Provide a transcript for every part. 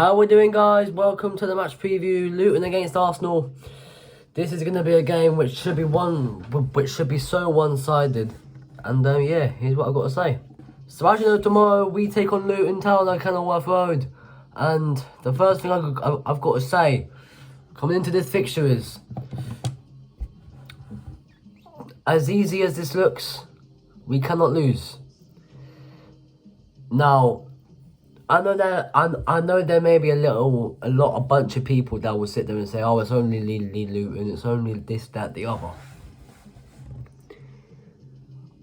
How we doing, guys? Welcome to the match preview. Luton against Arsenal. This is going to be a game which should be so one-sided. And yeah, here's what I've got to say. So as you know, tomorrow we take on Luton Town at Kenilworth Road. And the first thing I've got to say, coming into this fixture is, as easy as this looks, we cannot lose. Now, I know there may be a bunch of people that will sit there and say, oh, it's only Luton, it's only this, that, the other.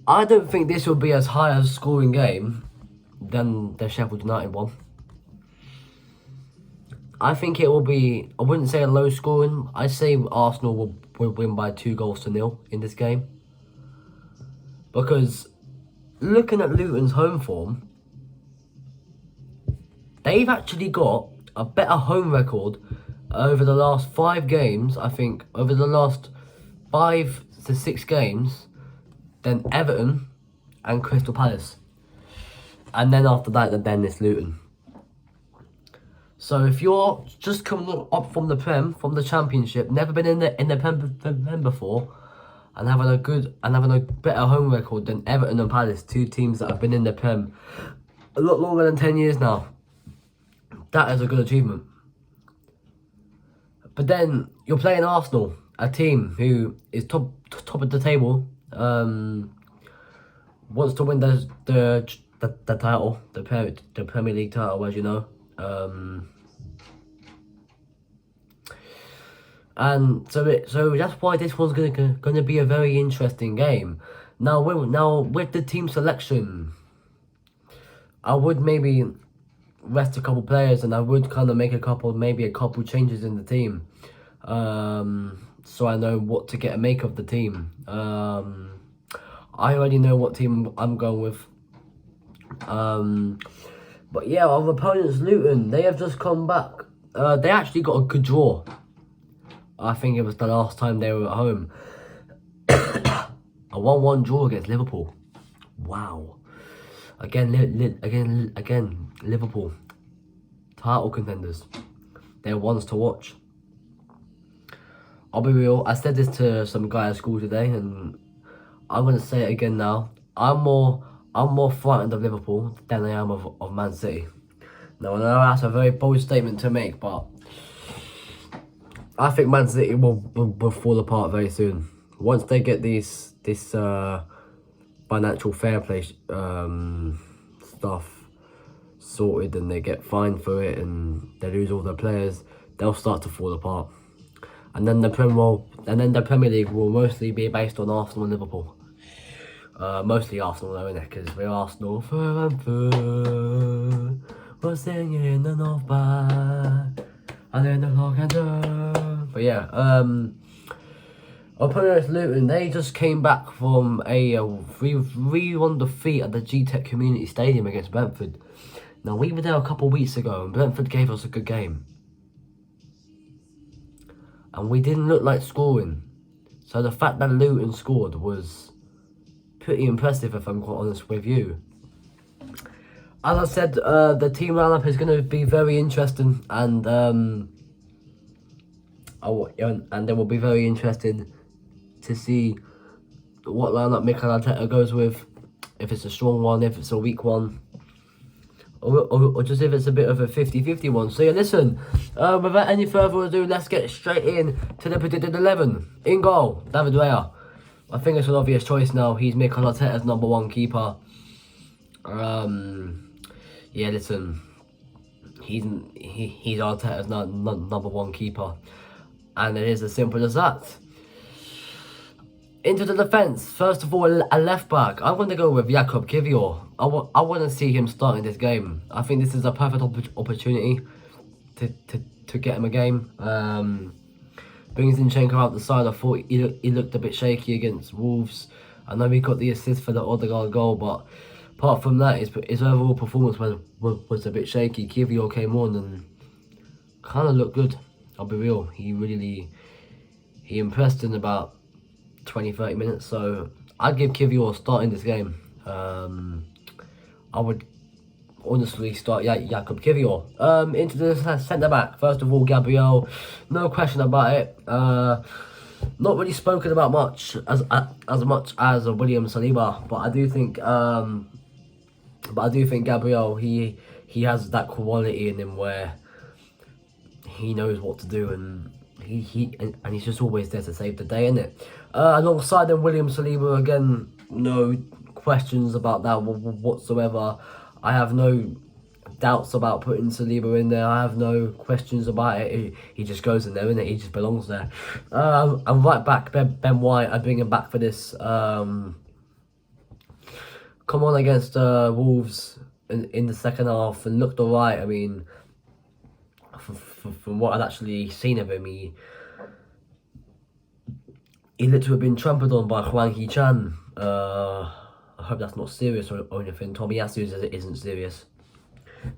I don't think this will be as high a scoring game than the Sheffield United one. I think it will be, I wouldn't say a low scoring, I'd say Arsenal will win by 2-0 in this game. Because looking at Luton's home form, they've actually got a better home record over the last 5 games, I think, over the last 5 to 6 games than Everton and Crystal Palace. And then after that, then it's Luton. So if you're just coming up from the Championship, never been in the Prem before, and having a better home record than Everton and Palace, 2 teams that have been in the Prem a lot longer than 10 years now, that is a good achievement. But then you're playing Arsenal, a team who is top of the table, wants to win the title, the Premier League title, as you know. And so that's why this one's gonna be a very interesting game. Now with the team selection, I would maybe rest a couple players, and I would kind of make a couple changes in the team, so I know what to make of the team. I already know what team I'm going with. But yeah, our opponents, Luton, they have just come back. They actually got a good draw. I think it was the last time they were at home. A 1-1 draw against Liverpool. Wow. Again, Liverpool, title contenders. They're ones to watch. I'll be real, I said this to some guy at school today, and I'm going to say it again now. I'm more frightened of Liverpool than I am of Man City. Now, I know that's a very bold statement to make, but I think Man City will fall apart very soon. Once they get this financial fair play stuff sorted, and they get fined for it, and they lose all their players, they'll start to fall apart. And then the Premier League will mostly be based on Arsenal and Liverpool. Mostly Arsenal though, innit? Because we're Arsenal through and through. We're singing the North Band, and then the clock and turn. But yeah, opponents Luton, they just came back from a 3-1 defeat at the G-Tech Community Stadium against Brentford. Now, we were there a couple of weeks ago, and Brentford gave us a good game. And we didn't look like scoring. So the fact that Luton scored was pretty impressive, if I'm quite honest with you. As I said, the team lineup is going to be very interesting, and they will be very interested to see what lineup Mikel Arteta goes with. If it's a strong one, if it's a weak one, or just if it's a bit of a 50-50 one. So yeah, listen, without any further ado, let's get straight in to the predicted 11. In goal, David Raya. I think it's an obvious choice now. He's Mikel Arteta's #1 keeper. Yeah, listen, he's Arteta's #1 keeper, and it is as simple as that. Into the defence, first of all, a left back. I'm going to go with Jakub Kiwior. I want to see him starting this game. I think this is a perfect opportunity to get him a game. Brings Zinchenko out the side. I thought he looked a bit shaky against Wolves. I know he got the assist for the Odegaard goal, but apart from that, his overall performance was a bit shaky. Kiwior came on and kind of looked good. I'll be real. He impressed in about 20-30 minutes, so I'd give Kiwior a start in this game. I would honestly start Jakub Kivior. Into the centre back. First of all, Gabriel, no question about it. Not really spoken about much as much as William Saliba, but I do think Gabriel, he has that quality in him where he knows what to do, and he's just always there to save the day, innit? Alongside him, William Saliba, again, no questions about that whatsoever. I have no doubts about putting Saliba in there. I have no questions about it. He just goes in there, innit? He just belongs there. And right back, Ben White, I bring him back for this. Come on against Wolves in the second half and looked alright. I mean, from what I'd actually seen of him, he looked to have been trampled on by Huang Hee-chan. I hope that's not serious or anything. Tomiyasu's isn't serious.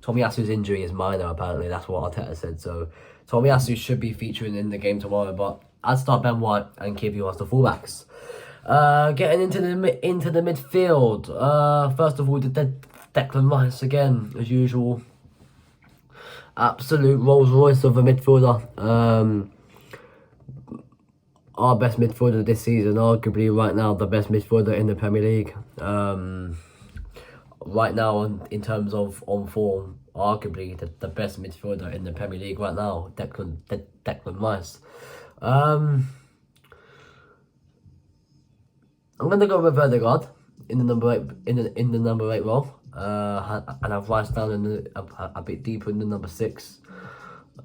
Tomiyasu's injury is minor, apparently. That's what Arteta said. So Tomiyasu should be featuring in the game tomorrow. But I'd start Ben White and Kivior as the fullbacks. Getting into the midfield. First of all, the Declan Rice again, as usual. Absolute Rolls Royce of a midfielder. Our best midfielder this season, arguably right now the best midfielder in the Premier League. Right now, in terms of on form, arguably the best midfielder in the Premier League right now, Declan Rice. I'm gonna go with Odegaard in the number 8 in the number 8 role. And I've Rice down a bit deeper in the number 6.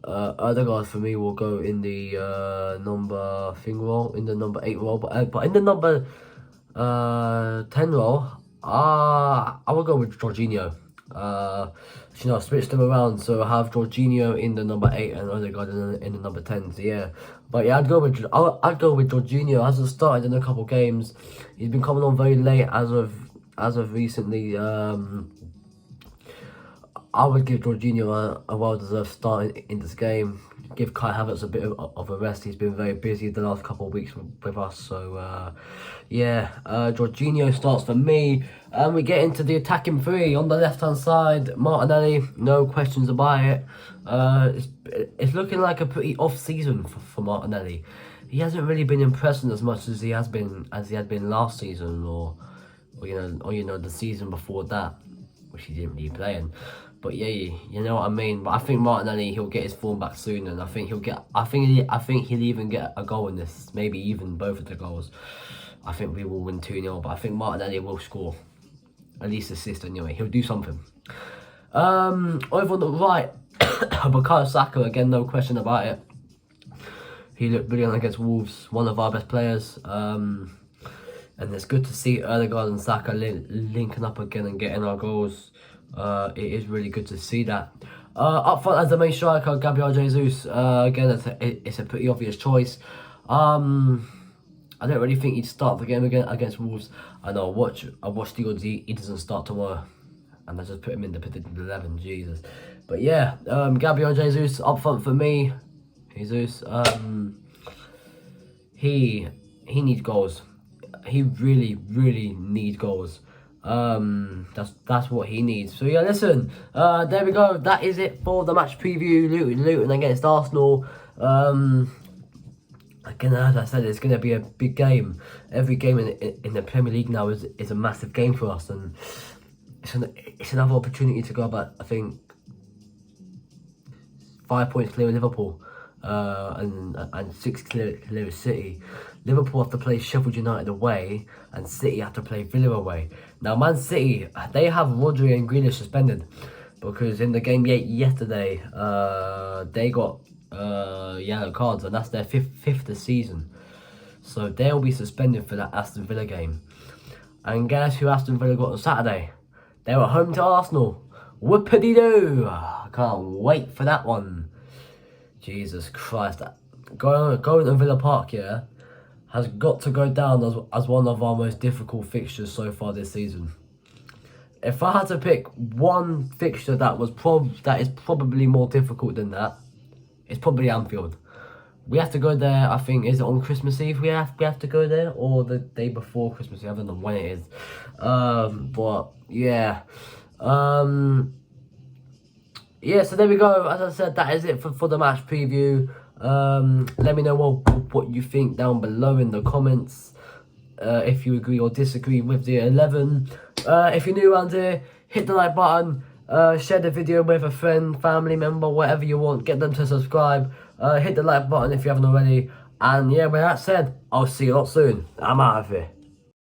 Odegaard for me will go in the number 8 role, but in the number 10 role, I will go with Jorginho. Switch them around, so I have Jorginho in the number 8 and Odegaard in the number 10. So yeah, but yeah, I'd go with Jorginho. Hasn't started in a couple games. He's been coming on very late as of recently. I would give Jorginho a well-deserved start in this game. Give Kai Havertz a bit of a rest. He's been very busy the last couple of weeks with us. So, yeah, Jorginho starts for me. And we get into the attacking three. On the left-hand side, Martinelli, no questions about it. It's looking like a pretty off-season for Martinelli. He hasn't really been impressing as much as he had been last season, or the season before that, which he didn't really play in. But yeah, you know what I mean. But I think Martinelli, he'll get his form back soon, and I think he'll even get a goal in this, maybe even both of the goals. I think we will win 2-0, but I think Martinelli will score, at least assist anyway. He'll do something. Over on the right, Bukayo Saka, again, no question about it. He looked brilliant against Wolves, one of our best players. And it's good to see Odegaard and Saka linking up again and getting our goals. It is really good to see that. Up front as the main striker, Gabriel Jesus. Again, it's a pretty obvious choice. I don't really think he'd start the game again against Wolves. I know. I watched the odds. He doesn't start tomorrow, and I just put him in the predicted 11. Jesus. But yeah, Gabriel Jesus up front for me. Jesus. He needs goals. He really needs goals. That's what he needs. So yeah, listen, there we go. That is it for the match preview. Luton against Arsenal. Again, as I said, it's going to be a big game. Every game in the Premier League now is a massive game for us, and it's another opportunity to go back. I think 5 points clear of Liverpool, and 6 clear of City. Liverpool have to play Sheffield United away, and City have to play Villa away. Now, Man City, they have Rodri and Grealish suspended, because in the game yesterday, they got yellow cards, and that's their fifth this season. So they'll be suspended for that Aston Villa game. And guess who Aston Villa got on Saturday? They were home to Arsenal. Whoopity-doo! I can't wait for that one. Jesus Christ. Going to Villa Park, yeah, has got to go down as one of our most difficult fixtures so far this season. If I had to pick one fixture that is probably more difficult than that, it's probably Anfield. We have to go there, I think, is it on Christmas Eve we have to go there, or the day before Christmas Eve? I don't know when it is. But yeah. yeah, so there we go. As I said, that is it for the match preview. Let me know what you think down below in the comments. If you agree or disagree with the 11. If you're new around here, hit the like button. Share the video with a friend, family member, whatever you want. Get them to subscribe. Hit the like button if you haven't already. And yeah, with that said, I'll see you lot soon. I'm out of here.